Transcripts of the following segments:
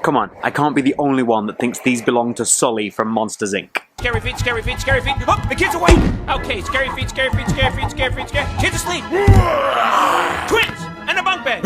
Come on, I can't be the only one that thinks these belong to Sully from Monsters, Inc. Scary feet, scary feet, scary feet. Oh, the kid's awake! Okay, scary feet, scary feet, scary feet, scary feet, scary feet. Kids asleep! Twins! And a bunk bed!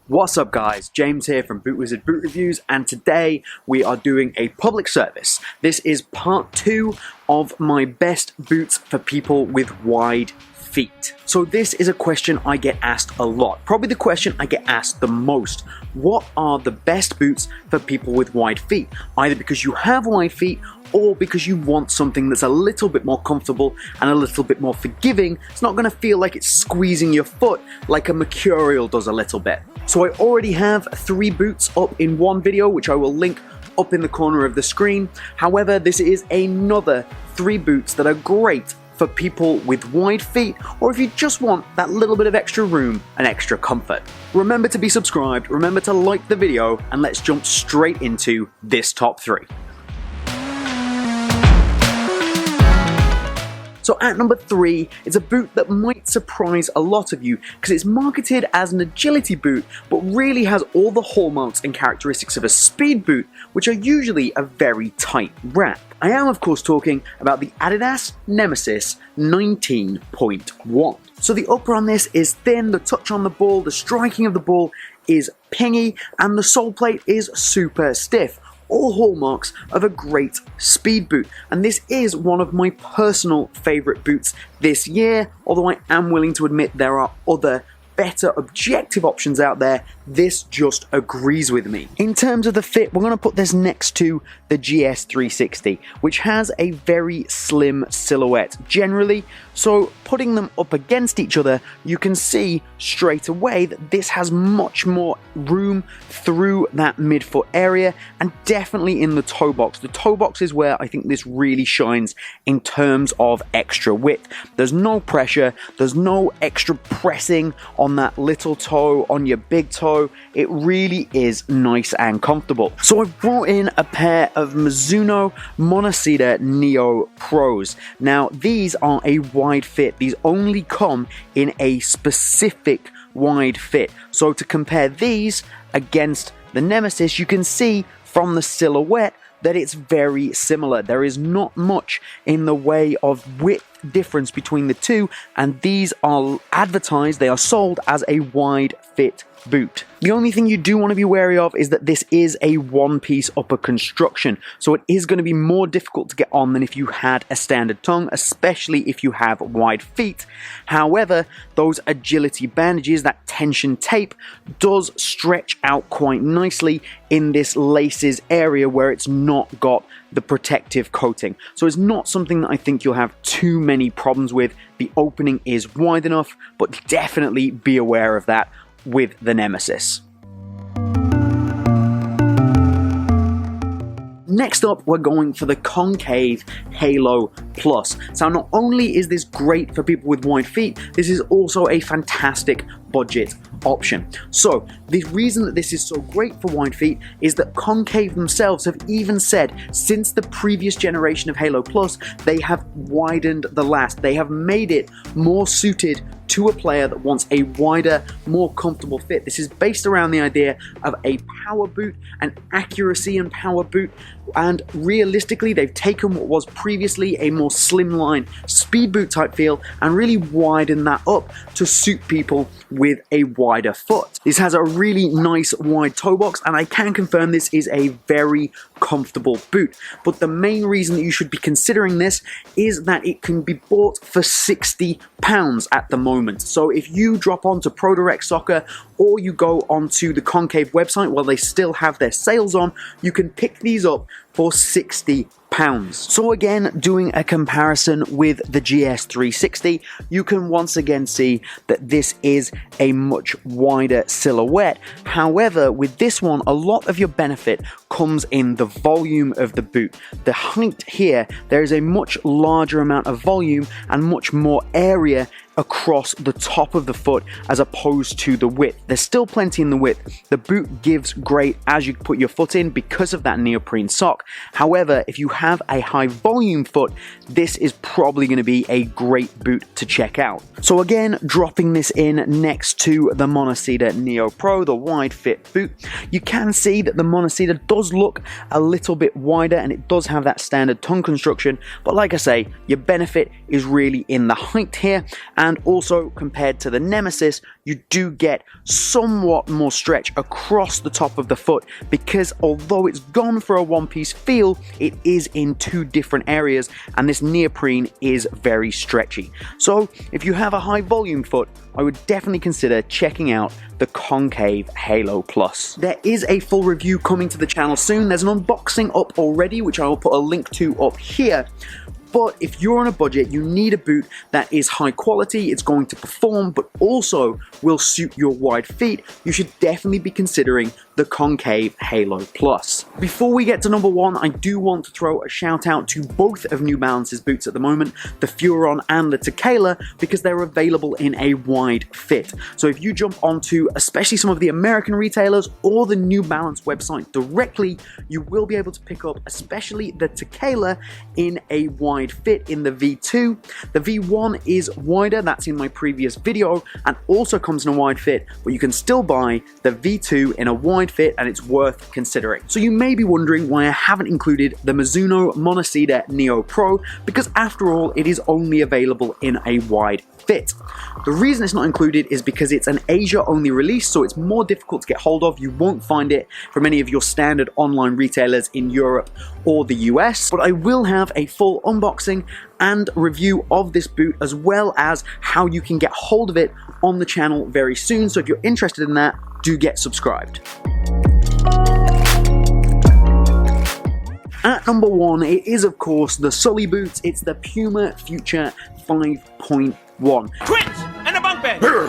What's up guys, James here from BootWizard Boot Reviews, and today we are doing a public service. This is part 2 of my best boots for people with wide feet. So this is a question I get asked a lot, probably the question I get asked the most. What are the best boots for people with wide feet? Either because you have wide feet or because you want something that's a little bit more comfortable and a little bit more forgiving. It's not going to feel like it's squeezing your foot like a Mercurial does a little bit. So I already have 3 boots up in one video, which I will link up in the corner of the screen. However, this is another 3 boots that are great for people with wide feet, or if you just want that little bit of extra room and extra comfort. Remember to be subscribed, remember to like the video, and let's jump straight into this top 3. So at number 3, it's a boot that might surprise a lot of you because it's marketed as an agility boot but really has all the hallmarks and characteristics of a speed boot, which are usually a very tight wrap. I am of course talking about the Adidas Nemesis 19.1. So the upper on this is thin, the touch on the ball, the striking of the ball is pingy, and the sole plate is super stiff. All hallmarks of a great speed boot, and this is one of my personal favourite boots this year, although I am willing to admit there are other better objective options out there. This just agrees with me. In terms of the fit, we're going to put this next to the GS360, which has a very slim silhouette generally, so putting them up against each other, you can see straight away that this has much more room through that midfoot area, and definitely in the toe box. The toe box is where I think this really shines in terms of extra width. There's no pressure, there's no extra pressing on that little toe, on your big toe. It really is nice and comfortable. So I've brought in a pair of Mizuno Monocedia Neo Pros. Now these are a wide fit. These only come in a specific wide fit. So to compare these against the Nemesis, you can see from the silhouette that it's very similar. There is not much in the way of width difference between the two, and these are advertised, they are sold as a wide fit boot. The only thing you do want to be wary of is that this is a one-piece upper construction, so it is going to be more difficult to get on than if you had a standard tongue, especially if you have wide feet. However, those agility bandages, that tension tape, does stretch out quite nicely in this laces area where it's not got the protective coating. So it's not something that I think you'll have too many problems with. The opening is wide enough, but definitely be aware of that with the Nemesis. Next up, we're going for the Concave Halo Plus. So not only is this great for people with wide feet, this is also a fantastic budget option. So the reason that this is so great for wide feet is that Concave themselves have even said since the previous generation of Halo Plus, they have widened the last. They have made it more suited to a player that wants a wider, more comfortable fit. This is based around the idea of a power boot, an accuracy and power boot, and realistically they've taken what was previously a more slimline speed boot type feel and really widened that up to suit people with a wider foot. This has a really nice wide toe box, and I can confirm this is a very comfortable boot. But the main reason that you should be considering this is that it can be bought for £60 at the moment. So if you drop onto Pro Direct Soccer or you go onto the Concave website while they still have their sales on, you can pick these up for £60. So again, doing a comparison with the GS360, you can once again see that this is a much wider silhouette. However, with this one, a lot of your benefit comes in the volume of the boot. The height here, there is a much larger amount of volume and much more area across the top of the foot as opposed to the width. There's still plenty in the width. The boot gives great as you put your foot in because of that neoprene sock. However, if you have a high volume foot, this is probably going to be a great boot to check out. So again, dropping this in next to the Montecito Neo Pro, the wide fit boot, you can see that the Montecito does look a little bit wider and it does have that standard tongue construction, but like I say, your benefit is really in the height here, and also compared to the Nemesis, you do get somewhat more stretch across the top of the foot because although it's gone for a one-piece feel, it is in two different areas and this neoprene is very stretchy. So if you have a high volume foot, I would definitely consider checking out the Concave Halo Plus. There is a full review coming to the channel soon. There's an unboxing up already, which I will put a link to up here. But if you're on a budget, you need a boot that is high quality, it's going to perform, but also will suit your wide feet, you should definitely be considering the Concave Halo Plus. Before we get to number one, I do want to throw a shout out to both of New Balance's boots at the moment, the Furon and the Tequila, because they're available in a wide fit. So if you jump onto especially some of the American retailers or the New Balance website directly, you will be able to pick up especially the Tequila in a wide fit in the V2. The V1 is wider, that's in my previous video, and also comes in a wide fit, but you can still buy the V2 in a wide fit and it's worth considering. So you may be wondering why I haven't included the Mizuno Montecito Neo Pro, because after all, it is only available in a wide fit. The reason it's not included is because it's an Asia only release, so it's more difficult to get hold of. You won't find it from any of your standard online retailers in Europe or the US, but I will have a full unboxing and review of this boot as well as how you can get hold of it on the channel very soon. So if you're interested in that, do get subscribed. At number one, it is of course the Sully boots. It's the Puma Future 5.1. Twins and a bunk bed. Ooh,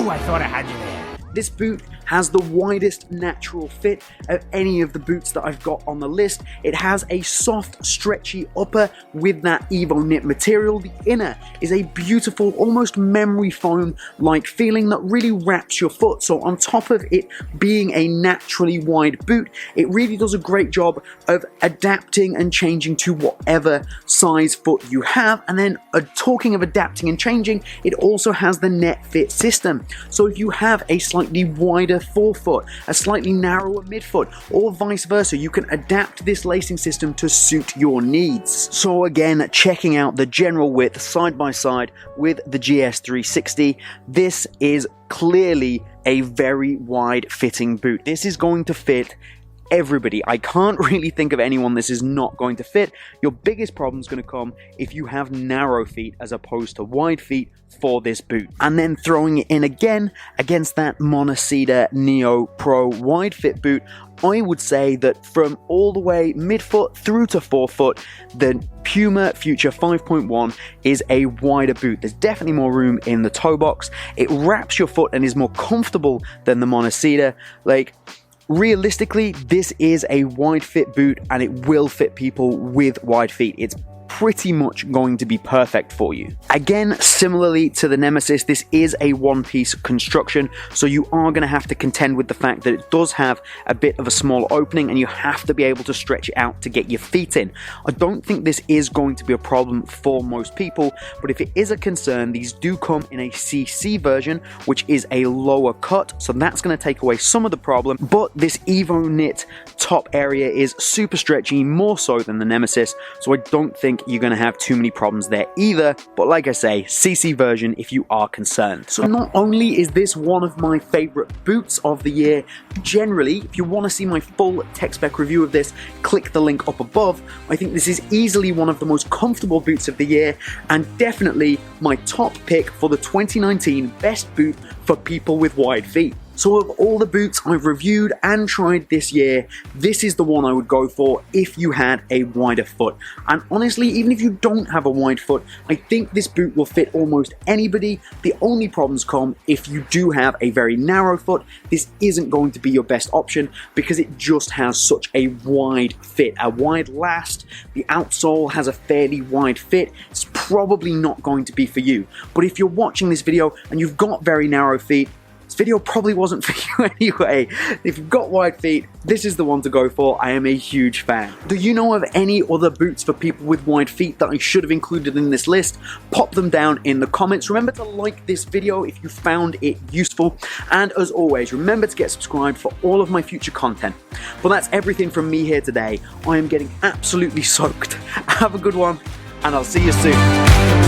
I thought I had you there. This boot has the widest natural fit of any of the boots that I've got on the list. It has a soft, stretchy upper with that Evo knit material. The inner is a beautiful, almost memory foam-like feeling that really wraps your foot. So on top of it being a naturally wide boot, it really does a great job of adapting and changing to whatever size foot you have. And then talking of adapting and changing, it also has the net fit system. So if you have a slightly wider forefoot, a slightly narrower midfoot, or vice versa, you can adapt this lacing system to suit your needs. So again, checking out the general width side by side with the GS360, this is clearly a very wide fitting boot. This is going to fit everybody. I can't really think of anyone this is not going to fit. Your biggest problem is going to come if you have narrow feet as opposed to wide feet for this boot. And then throwing it in again against that Montecito Neo Pro wide fit boot, I would say that from all the way midfoot through to forefoot, the Puma Future 5.1 is a wider boot. There's definitely more room in the toe box. It wraps your foot and is more comfortable than the Montecito. Like, realistically, this is a wide fit boot and it will fit people with wide feet. It's pretty much going to be perfect for you. Again, similarly to the Nemesis, this is a one-piece construction, so you are going to have to contend with the fact that it does have a bit of a small opening and you have to be able to stretch it out to get your feet in. I don't think this is going to be a problem for most people, but if it is a concern, these do come in a CC version, which is a lower cut, so that's going to take away some of the problem, but this Evo knit top area is super stretchy, more so than the Nemesis, so I don't think you're going to have too many problems there either, but like I say, CC version if you are concerned. So not only is this one of my favorite boots of the year, generally, if you want to see my full tech spec review of this, click the link up above. I think this is easily one of the most comfortable boots of the year and definitely my top pick for the 2019 best boot for people with wide feet. So of all the boots I've reviewed and tried this year, this is the one I would go for if you had a wider foot. And honestly, even if you don't have a wide foot, I think this boot will fit almost anybody. The only problems come if you do have a very narrow foot. This isn't going to be your best option because it just has such a wide fit, a wide last. The outsole has a fairly wide fit. It's probably not going to be for you. But if you're watching this video and you've got very narrow feet, this video probably wasn't for you anyway. If you've got wide feet, this is the one to go for. I am a huge fan. Do you know of any other boots for people with wide feet that I should have included in this list? Pop them down in the comments. Remember to like this video if you found it useful. And as always, remember to get subscribed for all of my future content. Well, that's everything from me here today. I am getting absolutely soaked. Have a good one, and I'll see you soon.